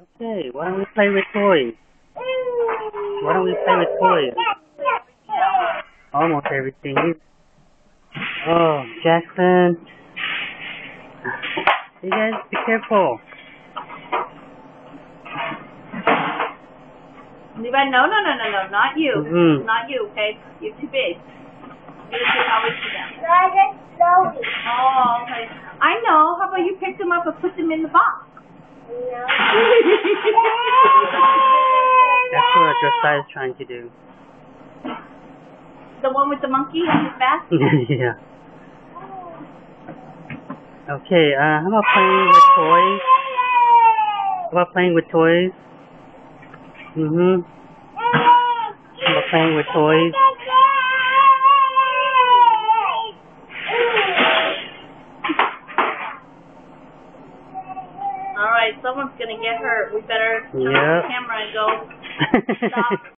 Okay, why don't we play with toys? Why don't we play with toys? Almost everything. Oh, Jackson. You guys, be careful. Levi, no, not you. Mm-hmm. Not you, okay? You're too big. You're too always to them. Oh, okay. I know. How about you pick them up and put them in the box? No. That's what Josiah's trying to do. The one with the monkey on his back? Yeah. Okay, how about playing with toys? How about playing with toys? Mm-hmm. How about playing with toys? Alright, someone's gonna get hurt. We better turn on the camera and go stop.